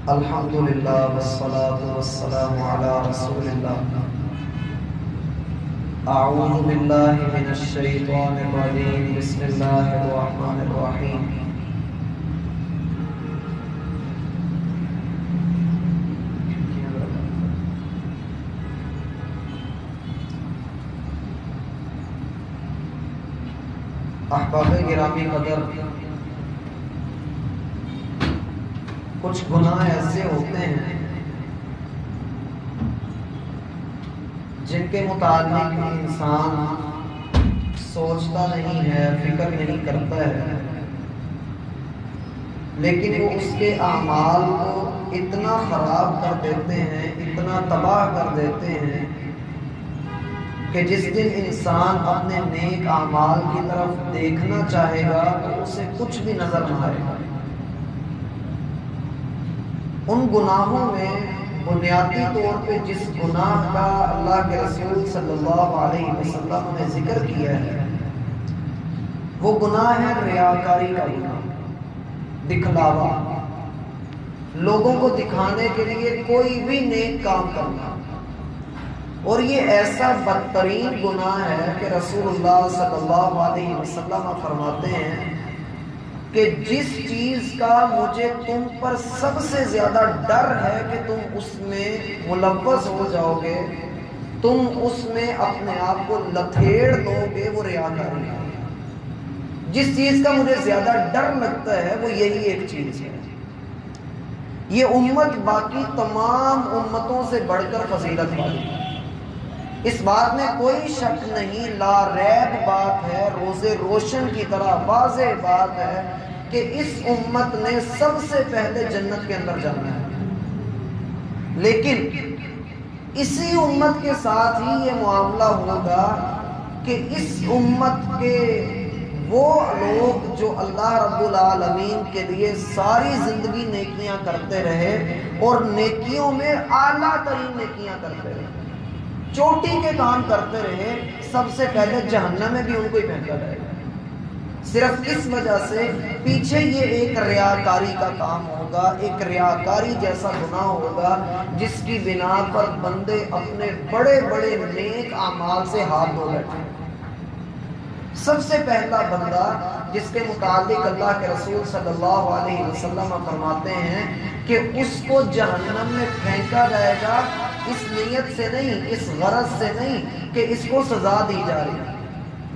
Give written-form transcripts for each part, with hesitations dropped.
الحمدللہ والصلاة والسلام علی رسول اللہ۔ اعوذ باللہ من الشیطان الرجیم، بسم اللہ الرحمن الرحیم۔ احباب گرامی قدر، کچھ گناہ ایسے ہوتے ہیں جن کے متعلق انسان سوچتا نہیں ہے، فکر نہیں کرتا ہے، لیکن وہ اس کے اعمال کو اتنا خراب کر دیتے ہیں، اتنا تباہ کر دیتے ہیں کہ جس دن انسان اپنے نیک اعمال کی طرف دیکھنا چاہے گا تو اسے کچھ بھی نظر نہ آئے گا۔ ان گناہوں میں بنیادی طور پہ جس گناہ کا اللہ کے رسول صلی اللہ علیہ وسلم نے ذکر کیا ہے وہ گناہ ہے ریاکاری کا گناہ، دکھلاوا، لوگوں کو دکھانے کے لیے کوئی بھی نیک کام کرنا۔ اور یہ ایسا بدترین گناہ ہے کہ رسول اللہ صلی اللہ علیہ وسلم فرماتے ہیں کہ جس چیز کا مجھے تم پر سب سے زیادہ ڈر ہے کہ تم اس میں ملوث ہو جاؤ گے، تم اس میں اپنے آپ کو لتھیڑ دو گے، وہ ریاکاری ہے۔ جس چیز کا مجھے زیادہ ڈر لگتا ہے وہ یہی ایک چیز ہے۔ یہ امت باقی تمام امتوں سے بڑھ کر فضیلت والی ہے، اس بات میں کوئی شک نہیں، لا ریب بات ہے، روز روشن کی طرح واضح بات ہے کہ اس امت نے سب سے پہلے جنت کے اندر جانا ہے۔ لیکن اسی امت کے ساتھ ہی یہ معاملہ ہوگا کہ اس امت کے وہ لوگ جو اللہ رب العالمین کے لیے ساری زندگی نیکیاں کرتے رہے اور نیکیوں میں اعلیٰ ترین نیکیاں کرتے رہے، چوٹی کے کام کرتے رہے، سب سے پہلے جہنم میں بھی ان کو ہی پھینکا جائے گا۔ صرف اس وجہ سے پیچھے یہ ایک ریاکاری کا کام ہوگا، ایک ریاکاری جیسا گناہ ہوگا جس کی بنا پر بندے اپنے بڑے بڑے نیک اعمال سے ہاتھ دھو بیٹھے۔ سب سے پہلا بندہ جس کے متعلق اللہ کے رسول صلی اللہ علیہ وسلم فرماتے ہیں کہ اس کو جہنم میں پھینکا جائے گا، اس نیت سے نہیں، اس غرض سے نہیں کہ اس کو سزا دی جا رہی ہے،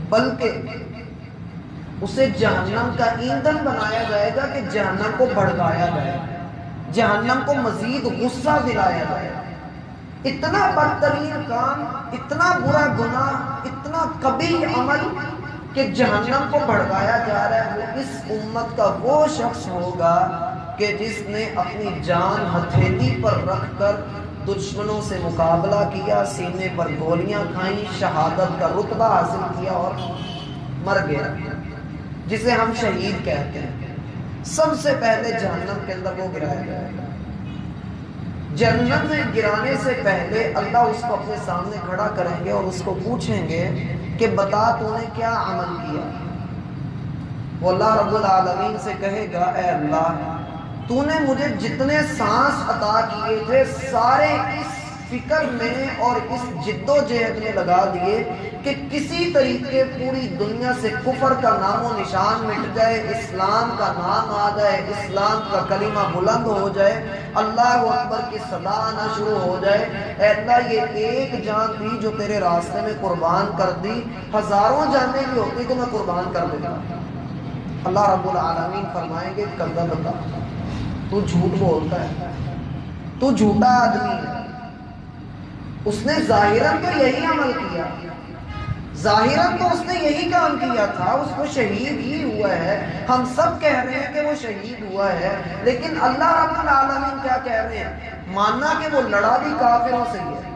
بلکہ اسے جہنم کا ایندھن بنایا جائے گا کہ جہنم کو بھڑکایا جائے، جہنم کو مزید غصہ دلایا جائے۔ اتنا بدترین کام، اتنا برا گناہ، اتنا قبیح عمل کہ جہنم کو بھڑکایا جا رہا ہے، وہ اس امت کا وہ شخص ہوگا کہ جس نے اپنی جان ہتھیلی پر رکھ کر دشمنوں سے مقابلہ کیا، سینے پر گولیاں کھائیں، شہادت کا رتبہ حاصل کیا اور مر گیا، جسے ہم شہید کہتے ہیں۔ سب سے پہلے جہنم کے اندر وہ گرایا جائے گا۔ جہنم میں گرانے سے پہلے اللہ اس کو اپنے سامنے کھڑا کریں گے اور اس کو پوچھیں گے کہ بتا تو نے کیا عمل کیا۔ وہ اللہ رب العالمین سے کہے گا، اے اللہ، تو نے مجھے جتنے سانس عطا کیے تھے سارے اس فکر میں اور اس جد و جہد میں لگا دیے کہ کسی طریقے پوری دنیا سے کفر کا نام و نشان مٹ جائے، اسلام کا نام آ جائے، اسلام کا کلمہ بلند ہو جائے، اللہ اکبر کی صدا آنا شروع ہو جائے۔ اے اللہ، یہ ایک جان تھی جو تیرے راستے میں قربان کر دی، ہزاروں جانیں بھی ہوتی تو میں قربان کر دیتا۔ اللہ رب العالمین فرمائیں گے، کذبت، تو جھوٹ بولتا ہے، تو جھوٹا آدمی ہے۔ اس نے ظاہراً تو یہی عمل کیا، ظاہراً تو اس نے یہی کام کیا تھا، اس کو شہید ہی ہوا ہے، ہم سب کہہ رہے ہیں کہ وہ شہید ہوا ہے، لیکن اللہ رب العالمین کیا کہہ رہے ہیں؟ ماننا کہ وہ لڑا بھی کافروں سے ہی ہے،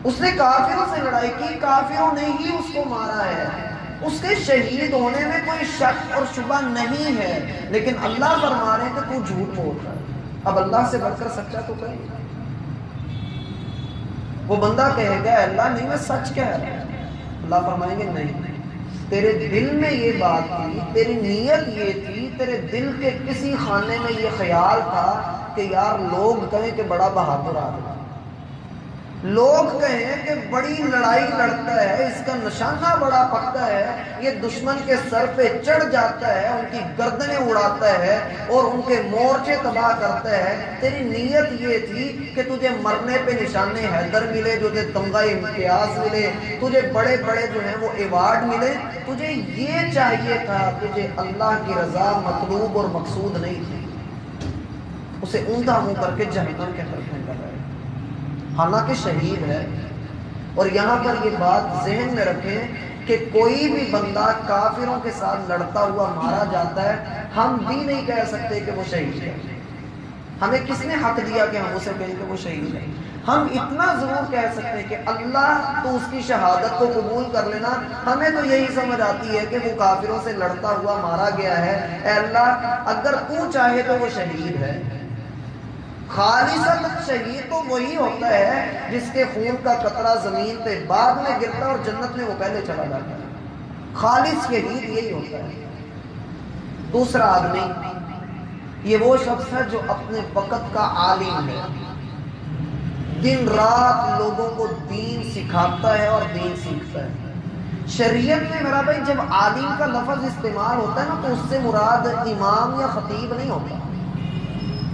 اس نے کافروں سے لڑائی کی، کافروں نے ہی اس کو مارا ہے، اس کے شہید ہونے میں کوئی شک اور شبہ نہیں ہے، لیکن اللہ فرما رہے ہیں کہ تو جھوٹ بول رہا ہے۔ اب اللہ سے بڑھ کر سچا تو کہیں گے؟ وہ بندہ کہے گا، اللہ نہیں، میں سچ کہہ رہا ہوں۔ اللہ فرمائیں گے نہیں، تیرے دل میں یہ بات تھی، تیری نیت یہ تھی، تیرے دل کے کسی خانے میں یہ خیال تھا کہ یار لوگ کہیں کہ بڑا بہادر آدمی، لوگ کہیں کہ بڑی لڑائی لڑتا ہے، اس کا نشانہ بڑا پکا ہے، یہ دشمن کے سر پہ چڑھ جاتا ہے، ان کی گردنیں اڑاتا ہے اور ان کے مورچے تباہ کرتا ہے۔ تیری نیت یہ تھی کہ تجھے مرنے پہ نشانے حیدر ملے، تجھے تمغہ امتیاز ملے، تجھے بڑے بڑے جو ہیں وہ ایوارڈ ملے، تجھے یہ چاہیے تھا، تجھے اللہ کی رضا مطلوب اور مقصود نہیں تھی۔ اسے اوندا منہ کر کے جہنم کے طرف نکل آئے، حالانکہ شہید ہے۔ اور یہاں پر یہ بات ذہن میں رکھیں کہ کوئی بھی بندہ کافروں کے ساتھ لڑتا ہوا مارا جاتا ہے، ہم بھی نہیں کہہ سکتے کہ وہ شہید ہے۔ ہمیں کس نے حق دیا کہ ہم اسے کہیں کہ وہ شہید ہے؟ ہم اتنا ضرور کہہ سکتے ہیں کہ اللہ تو اس کی شہادت کو قبول کر لینا۔ ہمیں تو یہی سمجھ آتی ہے کہ وہ کافروں سے لڑتا ہوا مارا گیا ہے، اے اللہ اگر تو چاہے تو وہ شہید ہے۔ خالصت شہید تو وہی ہوتا ہے جس کے خون کا قطرہ زمین پہ بعد میں گرتا اور جنت میں وہ پہلے چلا جاتا ہے۔ خالص شہید یہی ہوتا ہے۔ دوسرا آدمی یہ وہ شخص ہے جو اپنے وقت کا عالم ہے، دن رات لوگوں کو دین سکھاتا ہے اور دین سیکھتا ہے۔ شریعت میں میرا بھائی جب عالم کا لفظ استعمال ہوتا ہے نا تو اس سے مراد امام یا خطیب نہیں ہوتا۔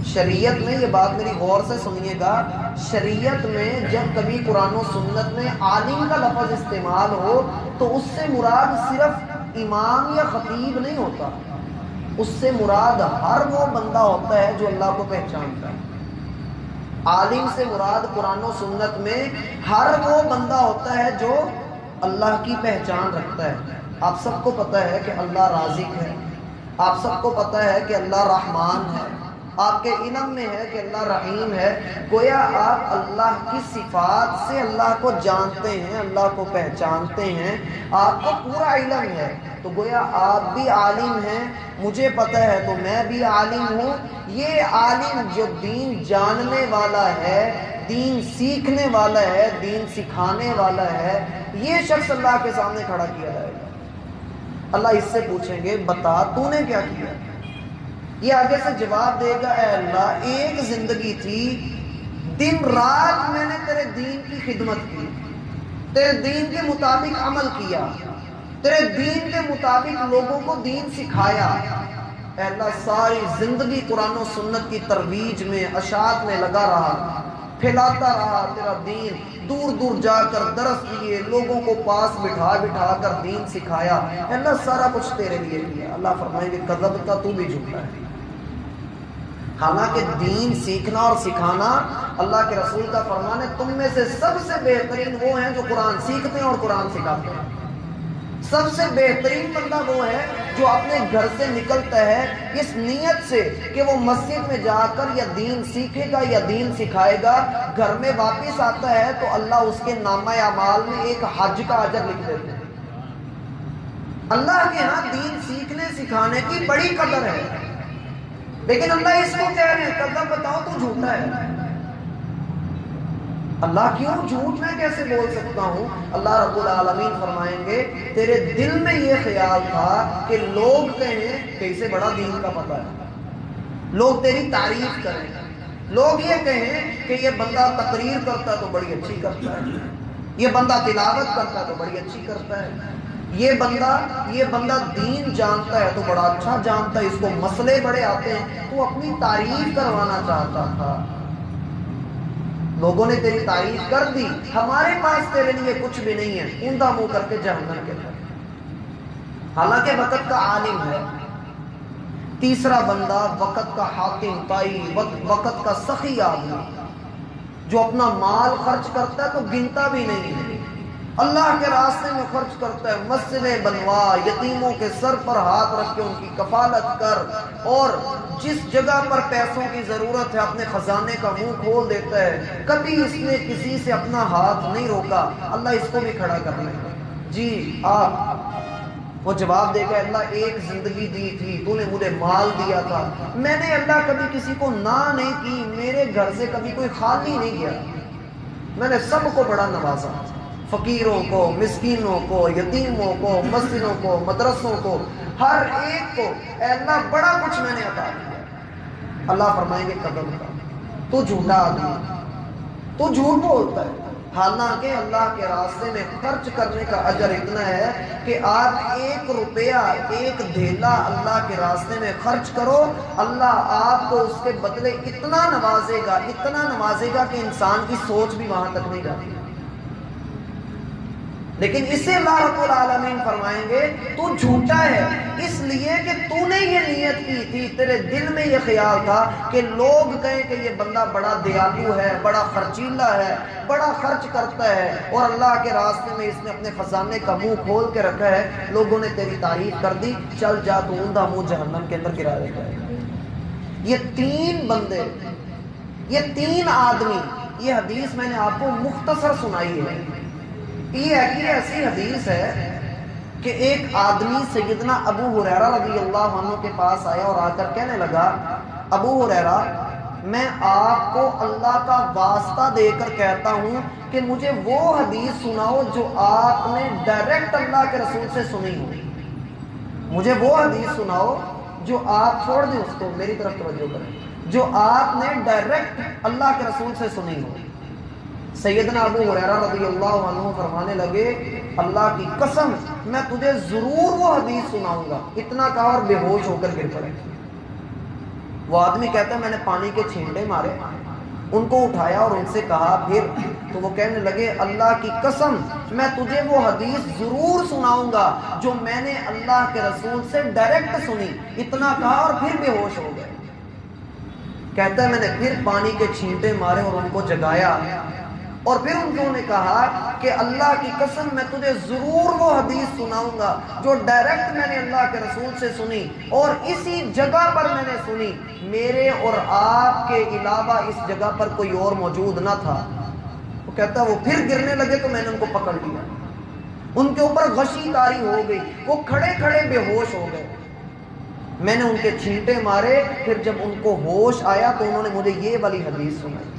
شریعت میں یہ بات میری غور سے سنیے گا، شریعت میں جب کبھی قرآن و سنت میں عالم کا لفظ استعمال ہو تو اس سے مراد صرف امام یا خطیب نہیں ہوتا، اس سے مراد ہر وہ بندہ ہوتا ہے جو اللہ کو پہچانتا ہے۔ عالم سے مراد قرآن و سنت میں ہر وہ بندہ ہوتا ہے جو اللہ کی پہچان رکھتا ہے۔ آپ سب کو پتہ ہے کہ اللہ رازق ہے، آپ سب کو پتہ ہے کہ اللہ رحمان ہے، آپ کے علم میں ہے کہ اللہ رحیم ہے۔ گویا آپ اللہ کی صفات سے اللہ کو جانتے ہیں، اللہ کو پہچانتے ہیں، آپ کو پورا علم ہے، تو گویا آپ بھی عالم ہیں، مجھے پتہ ہے تو میں بھی عالم ہوں۔ یہ عالم جو دین جاننے والا ہے، دین سیکھنے والا ہے، دین سکھانے والا ہے، یہ شخص اللہ کے سامنے کھڑا کیا جائے گا۔ اللہ اس سے پوچھیں گے بتا تو نے کیا کیا؟ یہ آگے سے جواب دے گا، اے اللہ ایک زندگی تھی، دن رات میں نے تیرے دین کی خدمت کی، تیرے دین کے مطابق عمل کیا، تیرے دین کے مطابق لوگوں کو دین سکھایا۔ اے اللہ ساری زندگی قرآن و سنت کی ترویج میں، اشاعت میں لگا رہا، پھیلاتا رہا تیرا دین، دور دور جا کر درس دیے، لوگوں کو پاس بٹھا بٹھا کر دین سکھایا۔ اے اللہ سارا کچھ تیرے لیے کیا۔ اللہ فرمائیں گے کذبت، تو بھی جھوٹا ہے۔ حالانکہ دین سیکھنا اور سکھانا اللہ کے رسول کا فرمان ہے، تم میں سے سب سے بہترین وہ ہیں جو قرآن سیکھتے ہیں اور قرآن سکھاتے ہیں۔ سب سے بہترین بندہ وہ ہے جو اپنے گھر سے نکلتا ہے اس نیت سے کہ وہ مسجد میں جا کر یا دین سیکھے گا یا دین سکھائے گا، گھر میں واپس آتا ہے تو اللہ اس کے نامہ اعمال میں ایک حج کا اجر لکھ دیتے ہیں۔ اللہ کے ہاں دین سیکھنے سکھانے کی بڑی قدر ہے، لیکن اللہ اس کو کہہ رہے ہیں کذب، بتاؤ تو جھوٹا ہے۔ اللہ کیوں جھوٹ میں کیسے بول سکتا ہوں؟ اللہ رب العالمین فرمائیں گے تیرے دل میں یہ خیال تھا کہ لوگ کہیں کہ اسے بڑا دین کا پتہ ہے، لوگ تیری تعریف کریں، لوگ یہ کہیں کہ یہ بندہ تقریر کرتا ہے تو بڑی اچھی کرتا ہے، یہ بندہ تلاوت کرتا ہے تو بڑی اچھی کرتا ہے، یہ بندہ دین جانتا ہے تو بڑا اچھا جانتا ہے، اس کو مسئلے بڑے آتے ہیں۔ تو اپنی تعریف کروانا چاہتا تھا، لوگوں نے تیری تعریف کر دی، ہمارے پاس تیرے لیے کچھ بھی نہیں ہے، اوندا منہ کر کے جہنم کے طرف۔ حالانکہ وقت کا عالم ہے۔ تیسرا بندہ وقت کا حاکم طائی، وقت کا سخی آدمی جو اپنا مال خرچ کرتا ہے تو گنتا بھی نہیں ہے، اللہ کے راستے میں خرچ کرتا ہے، مسجدیں بنوا، یتیموں کے سر پر ہاتھ رکھ کے ان کی کفالت کر، اور جس جگہ پر پیسوں کی ضرورت ہے اپنے خزانے کا منہ کھول دیتا ہے، کبھی اس نے کسی سے اپنا ہاتھ نہیں روکا۔ اللہ اس کو بھی کھڑا کر لے گا، جی آپ، وہ جواب دے گا اللہ ایک زندگی دی تھی، تو نے مجھے مال دیا تھا، میں نے اللہ کبھی کسی کو نہ نہیں کی، میرے گھر سے کبھی کوئی خالی نہیں گیا، میں نے سب کو بڑا نوازا۔ فقیروں کو، مسکینوں کو، یتیموں کو، مسجدوں کو، مدرسوں کو، ہر ایک کو اے اللہ بڑا کچھ میں نے عطا کیا۔ اللہ فرمائیں گے قدم کا تو جھوٹا آدمی، تو جھوٹ بولتا ہے، حالانکہ اللہ کے راستے میں خرچ کرنے کا اجر اتنا ہے کہ آپ 1 روپیہ 1 دھیلا اللہ کے راستے میں خرچ کرو، اللہ آپ کو اس کے بدلے اتنا نوازے گا، اتنا نوازے گا کہ انسان کی سوچ بھی وہاں تک نہیں جاتی۔ لیکن اسے اللہ رب العالمین فرمائیں گے تو جھوٹا ہے، اس لیے کہ تو نے یہ نیت کی تھی، تیرے دل میں یہ خیال تھا کہ لوگ کہیں کہ یہ بندہ بڑا دیالو ہے، بڑا خرچیلا ہے، بڑا خرچ کرتا ہے، اور اللہ کے راستے میں اس نے اپنے خزانے کا منہ کھول کے رکھا ہے، لوگوں نے تیری تعریف کر دی، چل جا تو اندھا منہ جہنم کے اندر گرا دیتا ہے۔ یہ 3 بندے، یہ 3 آدمی، یہ حدیث میں نے آپ کو مختصر سنائی ہے۔ یہ ایسی حدیث ہے کہ ایک آدمی سیدنا ابو ہریرہ رضی اللہ عنہ کے پاس آیا اور آ کر کہنے لگا، ابو ہریرہ میں آپ کو اللہ کا واسطہ دے کر کہتا ہوں کہ مجھے وہ حدیث سناؤ جو آپ نے ڈائریکٹ اللہ کے رسول سے سنی ہو، مجھے وہ حدیث سناؤ جو آپ، چھوڑ دیں اس کو، میری طرف توجہ کریں، جو آپ نے ڈائریکٹ اللہ کے رسول سے سنی ہو۔ سیدنا ابو ہریرہ رضی اللہ عنہ فرمانے لگے، اللہ کی قسم میں تجھے ضرور وہ حدیث سناؤں گا، اتنا کہا اور بے ہوش ہو کر گر پڑے۔ وہ آدمی کہتا ہے میں نے پانی کے چھینٹے مارے، ان کو اٹھایا اور ان سے کہا پھر، تو وہ کہنے لگے اللہ کی قسم میں تجھے وہ حدیث ضرور سناؤں گا جو میں نے اللہ کے رسول سے ڈائریکٹ سنی، اتنا کہا اور پھر بے ہوش ہو گئے۔ کہتا ہے میں نے پھر پانی کے چھینٹے مارے اور ان کو جگایا، اور پھر انہوں نے کہا کہ اللہ کی قسم میں تجھے ضرور وہ حدیث سناؤں گا جو ڈائریکٹ میں نے اللہ کے رسول سے سنی اور اسی جگہ پر میں نے سنی، میرے اور آپ کے علاوہ اس جگہ پر کوئی اور موجود نہ تھا۔ وہ کہتا ہے وہ پھر گرنے لگے تو میں نے ان کو پکڑ لیا، ان کے اوپر غشی طاری ہو گئی، وہ کھڑے کھڑے بے ہوش ہو گئے، میں نے ان کے چھینٹے مارے، پھر جب ان کو ہوش آیا تو انہوں نے مجھے یہ والی حدیث سنائی۔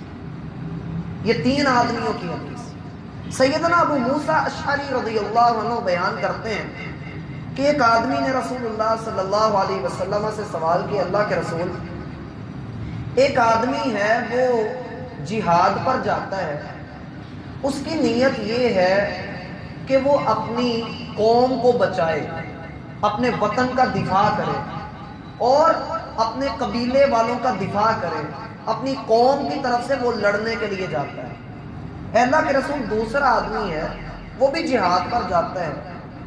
یہ 3 آدمیوں کی حدیث۔ سیدنا ابو موسیٰ اشعری رضی اللہ عنہ بیان کرتے ہیں کہ ایک آدمی نے رسول اللہ صلی اللہ علیہ وسلم سے سوال کیا، اللہ کے رسول، ایک آدمی ہے وہ جہاد پر جاتا ہے، اس کی نیت یہ ہے کہ وہ اپنی قوم کو بچائے، اپنے وطن کا دفاع کرے اور اپنے قبیلے والوں کا دفاع کرے، اپنی قوم کی طرف سے وہ لڑنے کے لیے جاتا ہے۔ اے اللہ کے رسول، دوسرا آدمی ہے وہ بھی جہاد پر جاتا ہے،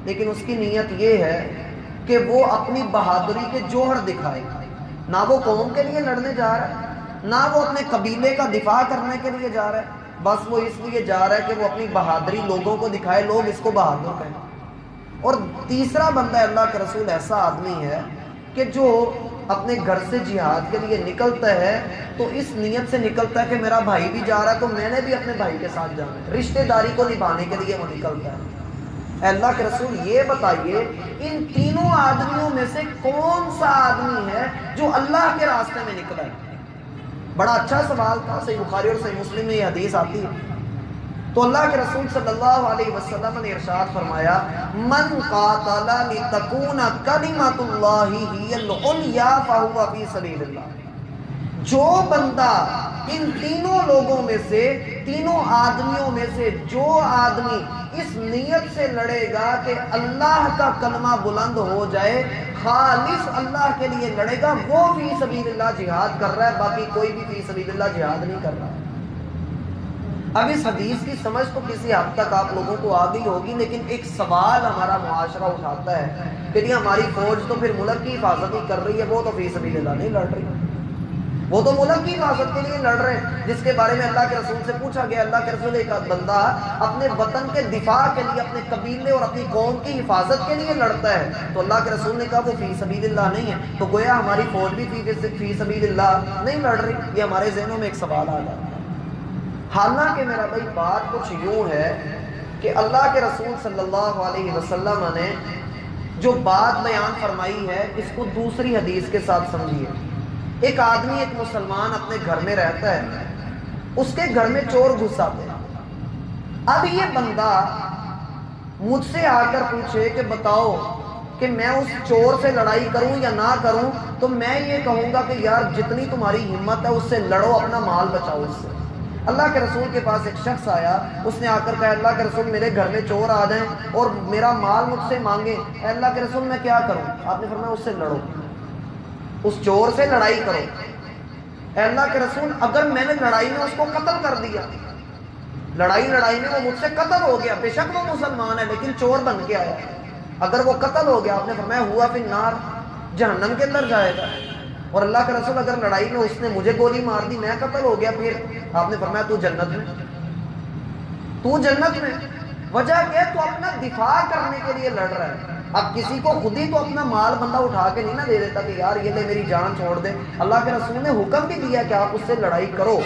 لیکن اس کی نیت یہ ہے کہ وہ اپنی بہادری کے جوہر دکھائے، نہ وہ قوم کے لیے لڑنے جا رہا ہے، نہ وہ اپنے قبیلے کا دفاع کرنے کے لیے جا رہا ہے، بس وہ اس لیے جا رہا ہے کہ وہ اپنی بہادری لوگوں کو دکھائے، لوگ اس کو بہادر کہیں۔ اور تیسرا بندہ اللہ کے رسول ایسا آدمی ہے کہ جو اپنے گھر سے جہاد کے لیے نکلتا ہے تو اس نیت سے نکلتا ہے کہ میرا بھائی بھی جا رہا ہے تو میں نے بھی اپنے بھائی کے ساتھ جانا ہے، رشتہ داری کو نبھانے کے لیے وہ نکلتا ہے۔ اے اللہ کے رسول یہ بتائیے ان تینوں آدمیوں میں سے کون سا آدمی ہے جو اللہ کے راستے میں نکلا ہے؟ بڑا اچھا سوال تھا، صحیح بخاری اور صحیح مسلم میں یہ حدیث آتی ہے۔ تو اللہ کے رسول صلی اللہ علیہ وسلم نے ارشاد فرمایا، من قاتل لتکون کلمۃ اللہ ہی العلیٰ فہو فی سبیل اللہ، جو بندہ ان تینوں لوگوں میں سے، تینوں آدمیوں میں سے جو آدمی اس نیت سے لڑے گا کہ اللہ کا کلمہ بلند ہو جائے، خالص اللہ کے لیے لڑے گا، وہ فی سبیل اللہ جہاد کر رہا ہے، باقی کوئی بھی فی سبیل اللہ جہاد نہیں کر رہا ہے۔ اب اس حدیث کی سمجھ تو کسی حد تک آپ لوگوں کو آ گئی ہوگی، لیکن ایک سوال ہمارا معاشرہ اٹھاتا ہے کہ نہیں ہماری فوج تو پھر ملک کی حفاظت ہی کر رہی ہے، وہ تو فی سبیل اللہ نہیں لڑ رہی، وہ تو ملک کی حفاظت کے لیے لڑ رہے ہیں، جس کے بارے میں اللہ کے رسول سے پوچھا گیا، اللہ کے رسول، ایک بندہ اپنے وطن کے دفاع کے لیے، اپنے قبیلے اور اپنی قوم کی حفاظت کے لیے لڑتا ہے، تو اللہ کے رسول نے کہا وہ فی سبیل اللہ نہیں ہے، تو گویا ہماری فوج بھی فی سبیل اللہ نہیں لڑ رہی۔ یہ ہمارے ذہنوں میں ایک سوال آ جاتا ہے۔ حالانکہ میرا بھائی بات کچھ یوں ہے کہ اللہ کے رسول صلی اللہ علیہ وسلم نے جو بات بیان فرمائی ہے اس کو دوسری حدیث کے ساتھ سمجھیے۔ ایک آدمی، ایک مسلمان اپنے گھر میں رہتا ہے، اس کے گھر میں چور گھس آتے ہیں، اب یہ بندہ مجھ سے آ کر پوچھے کہ بتاؤ کہ میں اس چور سے لڑائی کروں یا نہ کروں، تو میں یہ کہوں گا کہ یار جتنی تمہاری ہمت ہے اس سے لڑو، اپنا مال بچاؤ اس سے۔ اللہ کے رسول کے پاس ایک شخص آیا، اس نے آ کر کہا اللہ کے رسول میرے گھر میں چور آ جائیں اور میرا مال مجھ سے مانگے، اے اللہ کے رسول میں کیا کروں؟ آپ نے فرمایا اس سے لڑو، اس چور سے لڑائی کرو۔ اے اللہ کے رسول اگر میں نے لڑائی میں اس کو قتل کر دیا، لڑائی میں وہ مجھ سے قتل ہو گیا، بے شک وہ مسلمان ہے لیکن چور بن کے آیا، اگر وہ قتل ہو گیا، آپ نے فرمایا ہوا فی النار، جہنم کے اندر جائے گا۔ اور اللہ کے رسول اگر لڑائی میں اس نے مجھے گولی مار دی، میں قتل ہو گیا، پھر آپ نے فرمایا تو جنت میں، تو جنت میں۔ وجہ کیا ہے؟ تو اپنا دفاع کرنے کے لیے لڑ رہا ہے۔ اب کسی کو خود ہی تو اپنا مال بندہ اٹھا کے نہیں نہ دے دیتا کہ یار یہ لے میری جان چھوڑ دے۔ اللہ کے رسول نے حکم بھی دیا کہ آپ اس سے لڑائی کرو،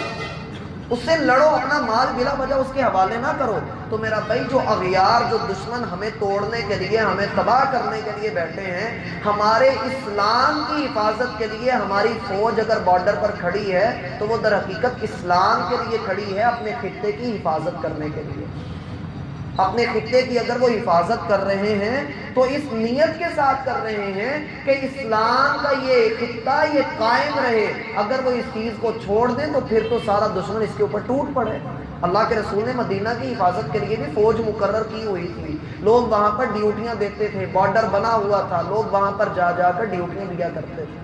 اس سے لڑو، اپنا مال بلا وجہ اس کے حوالے نہ کرو۔ تو میرا بھائی جو اغیار، جو دشمن ہمیں توڑنے کے لیے، ہمیں تباہ کرنے کے لیے بیٹھے ہیں، ہمارے اسلام کی حفاظت کے لیے ہماری فوج اگر بارڈر پر کھڑی ہے تو وہ در حقیقت اسلام کے لیے کھڑی ہے، اپنے خطے کی حفاظت کرنے کے لیے۔ اپنے خطے کی اگر وہ حفاظت کر رہے ہیں تو اس نیت کے ساتھ کر رہے ہیں کہ اسلام کا یہ خطہ یہ قائم رہے۔ اگر وہ اس چیز کو چھوڑ دیں تو پھر تو سارا دشمن اس کے اوپر ٹوٹ پڑے۔ اللہ کے رسول نے مدینہ کی حفاظت کے لیے بھی فوج مقرر کی ہوئی تھی، لوگ وہاں پر ڈیوٹیاں دیتے تھے، بارڈر بنا ہوا تھا، لوگ وہاں پر جا جا کر ڈیوٹیاں دیا کرتے تھے۔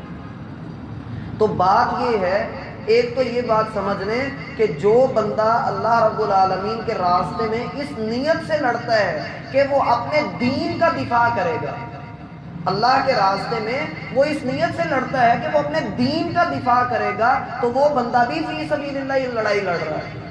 تو بات یہ ہے، ایک تو یہ بات سمجھ لیں کہ جو بندہ اللہ رب العالمین کے راستے میں اس نیت سے لڑتا ہے کہ وہ اپنے دین کا دفاع کرے گا، اللہ کے راستے میں وہ اس نیت سے لڑتا ہے کہ وہ اپنے دین کا دفاع کرے گا، تو وہ بندہ بھی فی سبیل اللہ یہ لڑائی لڑ رہا ہے۔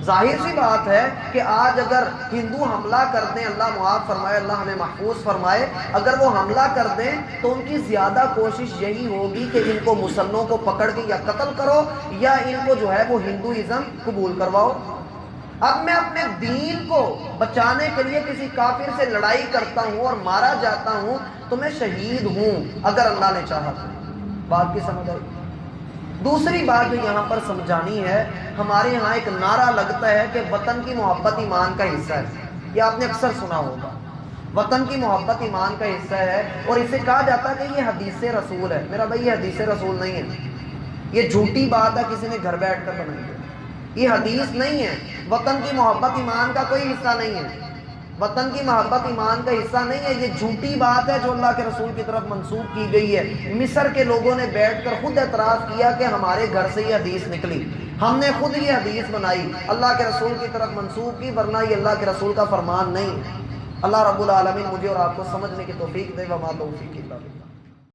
ظاہر سی بات ہے کہ آج اگر ہندو حملہ کر دیں، اللہ معاف فرمائے، اللہ ہمیں محفوظ فرمائے، اگر وہ حملہ کر دیں تو ان کی زیادہ کوشش یہی ہوگی کہ ان کو مسلمانوں کو پکڑ کے یا قتل کرو یا ان کو جو ہے وہ ہندوازم قبول کرواؤ۔ اب میں اپنے دین کو بچانے کے لیے کسی کافر سے لڑائی کرتا ہوں اور مارا جاتا ہوں تو میں شہید ہوں اگر اللہ نے چاہا تو۔ بات کی سمجھ آئی؟ دوسری بات جو یہاں پر سمجھانی ہے، ہمارے یہاں ایک نعرہ لگتا ہے کہ وطن کی محبت ایمان کا حصہ ہے، یہ آپ نے اکثر سنا ہوگا، وطن کی محبت ایمان کا حصہ ہے، اور اسے کہا جاتا ہے کہ یہ حدیث رسول ہے۔ میرا بھائی یہ حدیث رسول نہیں ہے، یہ جھوٹی بات ہے، کسی نے گھر بیٹھ کر بنائی ہے، یہ حدیث نہیں ہے۔ وطن کی محبت ایمان کا کوئی حصہ نہیں ہے، وطن کی محبت ایمان کا حصہ نہیں ہے، یہ جھوٹی بات ہے جو اللہ کے رسول کی طرف منسوب کی گئی ہے۔ مصر کے لوگوں نے بیٹھ کر خود اعتراف کیا کہ ہمارے گھر سے یہ حدیث نکلی، ہم نے خود یہ حدیث بنائی، اللہ کے رسول کی طرف منسوب کی، ورنہ یہ اللہ کے رسول کا فرمان نہیں۔ اللہ رب العالمین مجھے اور آپ کو سمجھنے کی توفیق دے، وما توفیق الا باللہ۔